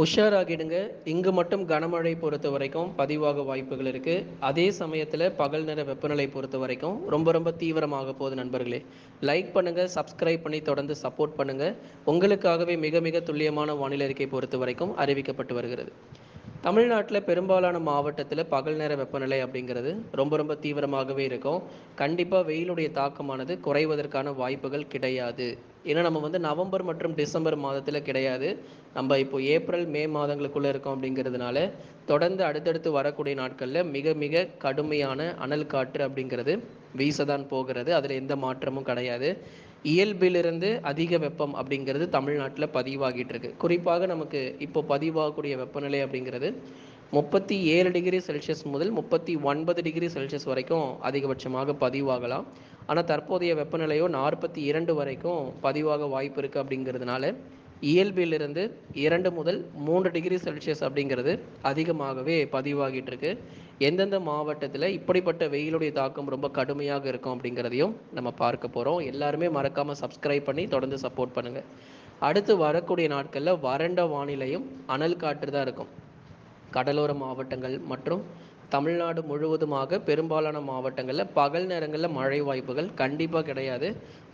உஷாராகிடுங்க. இங்கு மட்டும் கனமழை பொறுத்தவரைக்கும் பதிவாக வாய்ப்புகள் இருக்கு. அதே சமயத்துல பகல் நேர வெப்பநிலை பொறுத்தவரைக்கும் ரொம்ப தீவிரமாக போகுது நண்பர்களே. லைக் பண்ணுங்க, சப்ஸ்கிரைப் பண்ணி தொடர்ந்து சப்போர்ட் பண்ணுங்க. உங்களுக்காகவே மிக மிக துல்லியமான வானிலை அறிக்கை பொறுத்தவரைக்கும் அறிவிக்கப்பட்டு வருகிறது. தமிழ்நாட்டில் பெரும்பாலான மாவட்டத்தில் பகல் நேர வெப்பநிலை அப்படிங்கிறது ரொம்ப தீவிரமாகவே இருக்கும். கண்டிப்பாக வெயிலுடைய தாக்கமானது குறைவதற்கான வாய்ப்புகள் கிடையாது. ஏன்னா நம்ம நவம்பர் மற்றும் டிசம்பர் மாதத்தில் கிடையாது. நம்ம இப்போ ஏப்ரல் மே மாதங்களுக்குள்ளே இருக்கோம். அப்படிங்கிறதுனால தொடர்ந்து அடுத்தடுத்து வரக்கூடிய நாட்களில் மிக மிக கடுமையான அனல் காற்று அப்படிங்கிறது வீசதான் போகிறது. அதில் எந்த மாற்றமும் கிடையாது. இயல்பிலிருந்து அதிக வெப்பம் அப்படிங்கிறது தமிழ்நாட்டில் பதிவாகிட்டு இருக்கு. குறிப்பாக நமக்கு இப்போ பதிவாகக்கூடிய வெப்பநிலை அப்படிங்கிறது 37 டிகிரி செல்சியஸ் முதல் 39 டிகிரி செல்சியஸ் வரைக்கும் அதிகபட்சமாக பதிவாகலாம். ஆனால் தற்போதைய வெப்பநிலையோ 42 வரைக்கும் பதிவாக வாய்ப்பு இருக்குது. அப்படிங்கிறதுனால இயல்பிலிருந்து 2 முதல் 3 டிகிரி செல்சியஸ் அப்படிங்கிறது அதிகமாகவே பதிவாகிட்டு இருக்கு. எந்தெந்த மாவட்டத்தில் இப்படிப்பட்ட வெயிலுடைய தாக்கம் ரொம்ப கடுமையாக இருக்கும் அப்படிங்கிறதையும் நம்ம பார்க்க போகிறோம். எல்லாருமே மறக்காமல் சப்ஸ்கிரைப் பண்ணி தொடர்ந்து சப்போர்ட் பண்ணுங்கள். அடுத்து வரக்கூடிய நாட்களில் வறண்ட வானிலையும் அனல் காற்று தான் இருக்கும். கடலோர மாவட்டங்கள் மற்றும் தமிழ்நாடு முழுவதுமாக பெரும்பாலான மாவட்டங்களில் பகல் நேரங்களில் மழை வாய்ப்புகள் கண்டிப்பாக கிடையாது.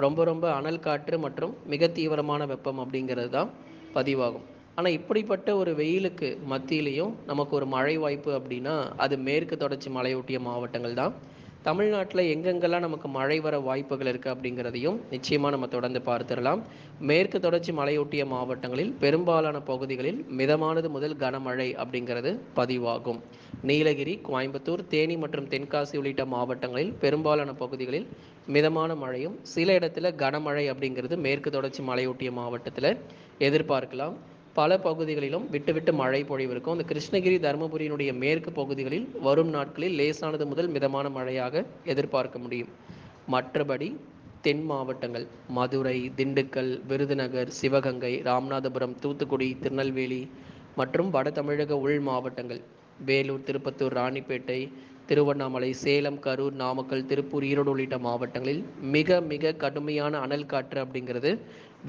ரொம்ப அனல் காற்று மற்றும் மிக தீவிரமான வெப்பம் அப்படிங்கிறது தான் பதிவாகும். ஆனால் இப்படிப்பட்ட ஒரு வெயிலுக்கு மத்தியிலையும் நமக்கு ஒரு மழை வாய்ப்பு அப்படின்னா அது மேற்கு தொடர்ச்சி மலையொட்டிய மாவட்டங்கள் தான். தமிழ்நாட்டில் எங்கெங்கெல்லாம் நமக்கு மழை வர வாய்ப்புகள் இருக்குது அப்படிங்கிறதையும் நிச்சயமாக நம்ம தொடர்ந்து பார்த்துடலாம். மேற்கு தொடர்ச்சி மலையொட்டிய மாவட்டங்களில் பெரும்பாலான பகுதிகளில் மிதமானது முதல் கனமழை அப்படிங்கிறது பதிவாகும். நீலகிரி, கோயம்புத்தூர், தேனி மற்றும் தென்காசி உள்ளிட்ட மாவட்டங்களில் பெரும்பாலான பகுதிகளில் மிதமான மழையும் சில இடத்துல கனமழை அப்படிங்கிறது மேற்கு தொடர்ச்சி மலையொட்டிய மாவட்டத்தில் எதிர்பார்க்கலாம். பல பகுதிகளிலும் விட்டு விட்டு மழை பொழிவு இருக்கும். இந்த கிருஷ்ணகிரி, தருமபுரியினுடைய மேற்கு பகுதிகளில் வரும் நாட்களில் லேசானது முதல் மிதமான மழையாக எதிர்பார்க்க முடியும். மற்றபடி தென் மாவட்டங்கள் மதுரை, திண்டுக்கல், விருதுநகர், சிவகங்கை, ராமநாதபுரம், தூத்துக்குடி, திருநெல்வேலி மற்றும் வட தமிழக உள் மாவட்டங்கள் வேலூர், திருப்பத்தூர், ராணிப்பேட்டை, திருவண்ணாமலை, சேலம், கரூர், நாமக்கல், திருப்பூர், ஈரோடு உள்ளிட்ட மாவட்டங்களில் மிக மிக கடுமையான அனல் காற்று அப்படிங்கிறது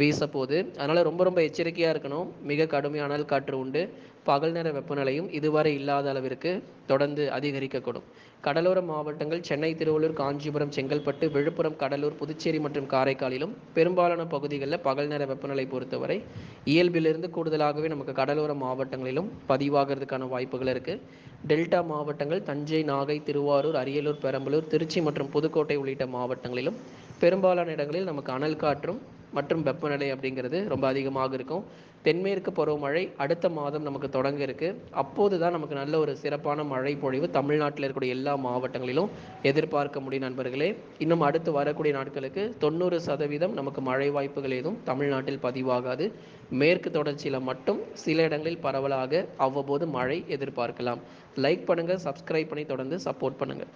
வீசப்போகுது. அதனால் ரொம்ப எச்சரிக்கையாக இருக்கணும். மிக கடுமையான அனல் காற்று உண்டு. பகல் நேர வெப்பநிலையும் இதுவரை இல்லாத அளவிற்கு தொடர்ந்து அதிகரிக்கக்கூடும். கடலோர மாவட்டங்கள் சென்னை, திருவள்ளூர், காஞ்சிபுரம், செங்கல்பட்டு, விழுப்புரம், கடலூர், புதுச்சேரி மற்றும் காரைக்காலிலும் பெரும்பாலான பகுதிகளில் பகல் நேர வெப்பநிலை பொறுத்தவரை இயல்பிலிருந்து கூடுதலாகவே நமக்கு கடலோர மாவட்டங்களிலும் பதிவாகிறதுக்கான வாய்ப்புகள் இருக்குது. டெல்டா மாவட்டங்கள் தஞ்சை, நாகை, திருவாரூர், அரியலூர், பெரம்பலூர், திருச்சி மற்றும் புதுக்கோட்டை உள்ளிட்ட மாவட்டங்களிலும் பெரும்பாலான இடங்களில் நமக்கு அனல் காற்றும் மற்றும் வெப்பநிலை அப்படிங்கிறது ரொம்ப அதிகமாக இருக்கும். தென்மேற்கு பருவமழை அடுத்த மாதம் நமக்கு தொடங்க இருக்கு. அப்போது தான் நமக்கு நல்ல ஒரு சிறப்பான மழை பொழிவு தமிழ்நாட்டில் இருக்கக்கூடிய எல்லா மாவட்டங்களிலும் எதிர்பார்க்க முடியும் நண்பர்களே. இன்னும் அடுத்து வரக்கூடிய நாட்களுக்கு 90% நமக்கு மழை வாய்ப்புகள் எதுவும் தமிழ்நாட்டில் பதிவாகாது. மேற்கு தொடர்ச்சியில் மட்டும் சில இடங்களில் பரவலாக அவ்வப்போது மழை எதிர்பார்க்கலாம். லைக் பண்ணுங்கள், சப்ஸ்கிரைப் பண்ணி தொடர்ந்து சப்போர்ட் பண்ணுங்கள்.